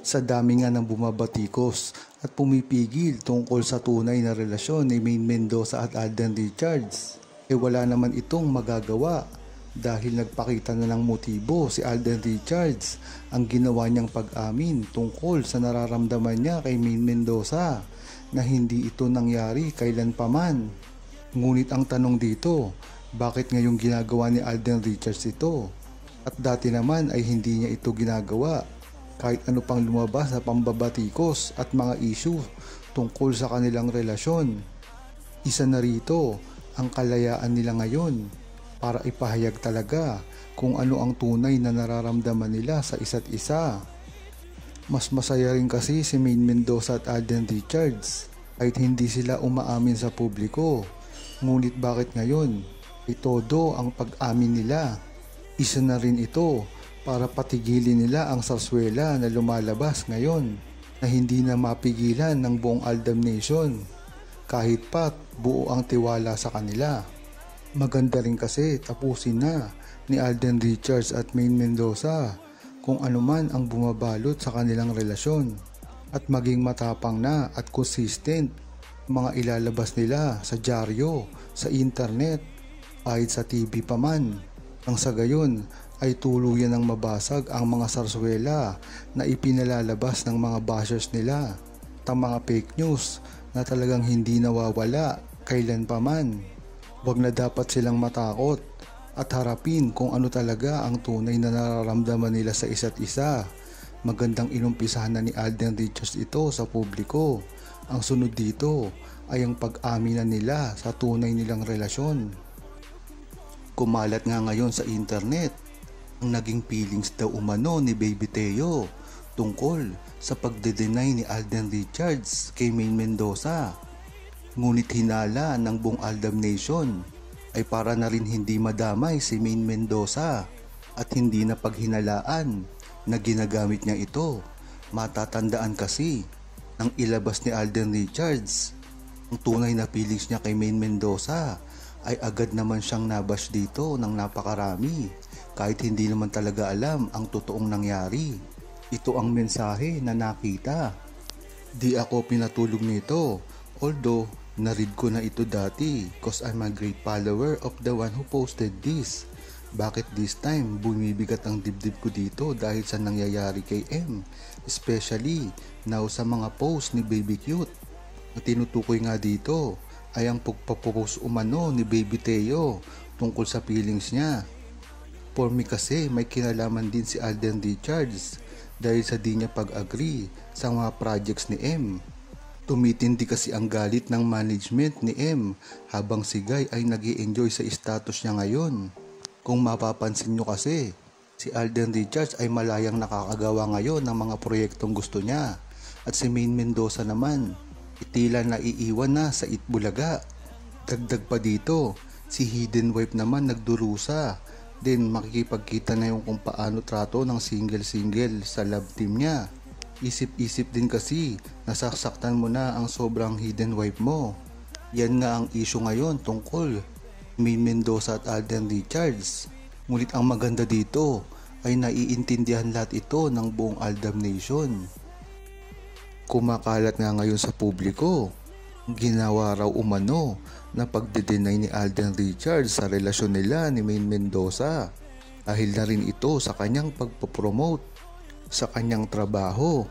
Sa dami nga ng bumabatikos at pumipigil tungkol sa tunay na relasyon ni Maine Mendoza at Alden Richards, wala naman itong magagawa dahil nagpakita na ng motibo si Alden Richards. Ang ginawa niyang pag-amin tungkol sa nararamdaman niya kay Maine Mendoza na hindi ito nangyari kailan pa man. Ngunit ang tanong dito, bakit ngayong ginagawa ni Alden Richards ito? At dati naman ay hindi niya ito ginagawa. Kahit ano pang lumabas na pambabatikos at mga issue tungkol sa kanilang relasyon. Isa na rito ang kalayaan nila ngayon para ipahayag talaga kung ano ang tunay na nararamdaman nila sa isa't isa. Mas masaya rin kasi si Maine Mendoza at Alden Richards kahit hindi sila umaamin sa publiko. Ngunit bakit ngayon? Todo ang pag-amin nila. Isa na rin ito para patigilin nila ang sarswela na lumalabas ngayon na hindi na mapigilan ng buong Aldab Nation kahit pat buo ang tiwala sa kanila. Maganda rin kasi tapusin na ni Alden Richards at Maine Mendoza kung ano man ang bumabalot sa kanilang relasyon at maging matapang na at consistent mga ilalabas nila sa dyaryo, sa internet, kahit sa TV pa man. Ang sa gayon ay tuluyan ng mabasag ang mga sarswela na ipinalalabas ng mga bashers nila at ang mga fake news na talagang hindi nawawala kailan pa man. Huwag na dapat silang matakot at harapin kung ano talaga ang tunay na nararamdaman nila sa isa't isa. Magandang inumpisahan na ni Alden Richards ito sa publiko. Ang sunod dito ay ang pag-aminan nila sa tunay nilang relasyon. Kumalat nga ngayon sa internet ang naging feelings daw umano ni Baby Teo tungkol sa pagde-deny ni Alden Richards kay Maine Mendoza. Ngunit hinala ng buong Aldab Nation ay para na rin hindi madamay si Maine Mendoza at hindi na paghinalaan na ginagamit niya ito. Matatandaan kasi nang ilabas ni Alden Richards ang tunay na feelings niya kay Maine Mendoza ay agad naman siyang nabash dito ng napakarami kahit hindi naman talaga alam ang totoong nangyari. Ito ang mensahe na nakita. Di ako pinatulog nito, although na-read ko na ito dati cause I'm a great follower of the one who posted this. Bakit this time bumibigat ang dibdib ko dito dahil sa nangyayari kay M, especially now sa mga post ni Baby Cute. Ang tinutukoy nga dito ay ang pagpapost umano ni Baby Teo tungkol sa feelings niya. For me kasi may kinalaman din si Alden Richards dahil sa di niya pag-agree sa mga projects ni M. Tumitindi kasi ang galit ng management ni M habang si Guy ay nag-i-enjoy sa status niya ngayon. Kung mapapansin nyo kasi, si Alden Richards ay malayang nakakagawa ngayon ng mga proyektong gusto niya at si Maine Mendoza naman tila naiiwan na sa Itbulaga. Dagdag pa dito, si Hidden Wife naman nagdurusa. Then makikipagkita na yung kung paano trato ng single-single sa love team niya. Isip-isip din kasi nasasaktan mo na ang sobrang hidden wife mo. Yan nga ang issue ngayon tungkol Maine Mendoza at Alden Richards. Ngunit ang maganda dito ay naiintindihan lahat ito ng buong Aldab Nation. Kumakalat nga ngayon sa publiko ginawa raw umano na pagde-deny ni Alden Richards sa relasyon nila ni Maine Mendoza dahil na rin ito sa kanyang pagpopromote sa kanyang trabaho.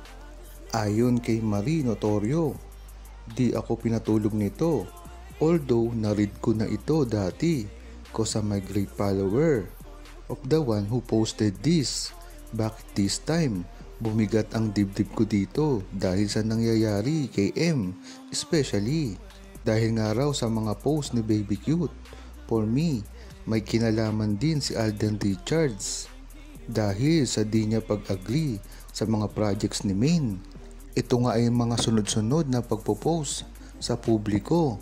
Ayon kay Marie Notorio, di ako pinatulog nito although na-read ko na ito dati cause I'm a great follower of the one who posted this. Bakit this time bumigat ang dibdib ko dito dahil sa nangyayari kay M, especially dahil nga raw sa mga post ni Baby Cute. For me, may kinalaman din si Alden Richards dahil sa di niya pag-agree sa mga projects ni Maine. Ito nga ay mga sunod-sunod na pagpo-post sa publiko.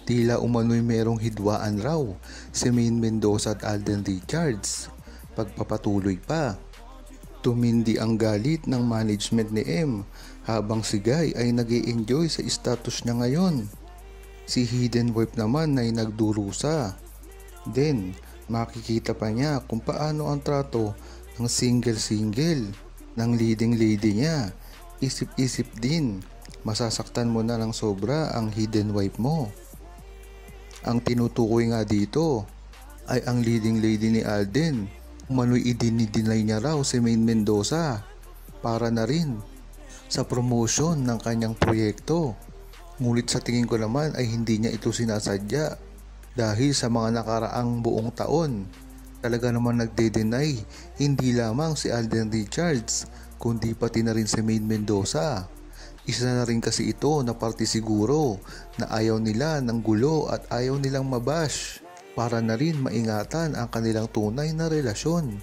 Tila umano'y merong hidwaan raw si Maine Mendoza at Alden Richards. Pagpapatuloy pa, tumindi ang galit ng management ni M habang si Guy ay nag-i-enjoy sa status niya ngayon. Si Hidden Wife naman ay nagdurusa. Then, makikita pa niya kung paano ang trato ng single-single ng leading lady niya isip-isip din, masasaktan mo na ng sobra ang hidden wife mo. Ang tinutukoy nga dito ay ang leading lady ni Alden. Umano'y idinideny niya raw si Maine Mendoza para na rin sa promotion ng kanyang proyekto. Ngunit sa tingin ko naman ay hindi niya ito sinasadya dahil sa mga nakaraang buong taon talaga naman nagde-deny hindi lamang si Alden Richards kundi pati na rin si Maine Mendoza. Isa na rin kasi ito na parte siguro na ayaw nila ng gulo at ayaw nilang mabash para na rin maingatan ang kanilang tunay na relasyon.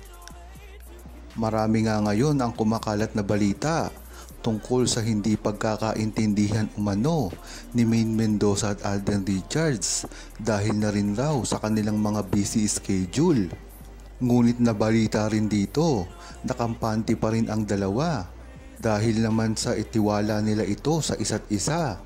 Marami nga ngayon ang kumakalat na balita tungkol sa hindi pagkakaintindihan umano ni Maine Mendoza at Alden Richards dahil na rin raw sa kanilang mga busy schedule. Ngunit nabalita rin dito na kampante pa rin ang dalawa dahil naman sa itiwala nila ito sa isa't isa.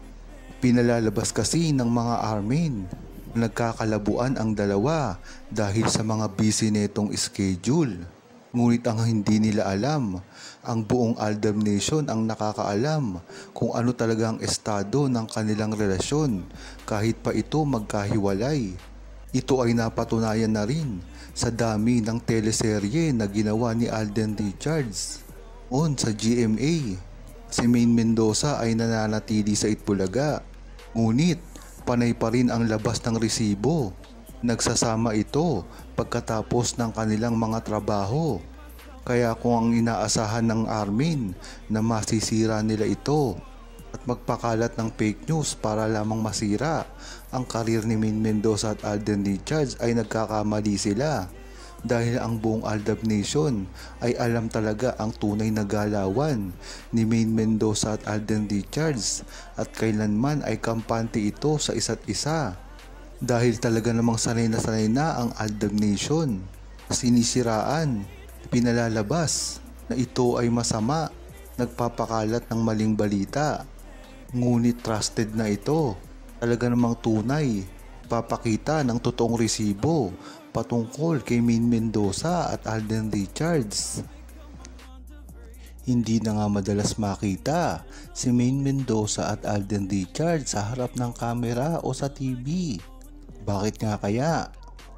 Pinalalabas kasi ng mga Armin na nagkakalabuan ang dalawa dahil sa mga busy netong schedule. Ngunit ang hindi nila alam, ang buong Aldab Nation ang nakakaalam kung ano talaga ang estado ng kanilang relasyon kahit pa ito magkahiwalay. Ito ay napatunayan na rin sa dami ng teleserye na ginawa ni Alden Richards. Sa GMA, si Maine Mendoza ay nananatili sa Itbulaga, ngunit panay pa rin ang labas ng resibo. Nagsasama ito pagkatapos ng kanilang mga trabaho. Kaya kung ang inaasahan ng Armin na masisira nila ito at magpakalat ng fake news para lamang masira ang karir ni Maine Mendoza at Alden Richards ay nagkakamali sila. Dahil ang buong Aldab Nation ay alam talaga ang tunay na galawan ni Maine Mendoza at Alden Richards at kailanman ay kampante ito sa isa't isa. Dahil talaga namang sanay na ang Aldab Nation. Sinisiraan, pinalalabas na ito ay masama, nagpapakalat ng maling balita. Ngunit trusted na ito, talaga namang tunay, papakita ng totoong resibo patungkol kay Maine Mendoza at Alden Richards. Hindi na nga madalas makita si Maine Mendoza at Alden Richards sa harap ng kamera o sa TV. Bakit nga kaya?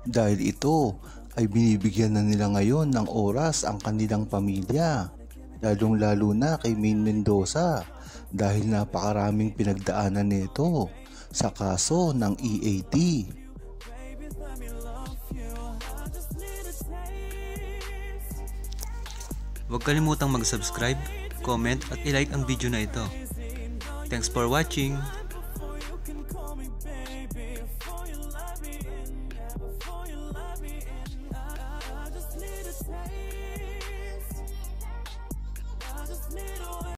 Dahil ito ay binibigyan na nila ngayon ng oras ang kanilang pamilya. Lalong lalo na kay Maine Mendoza dahil napakaraming pinagdaanan nito sa kaso ng EAT. Huwag kalimutang mag-subscribe, comment at i-like ang video na ito. Thanks for watching!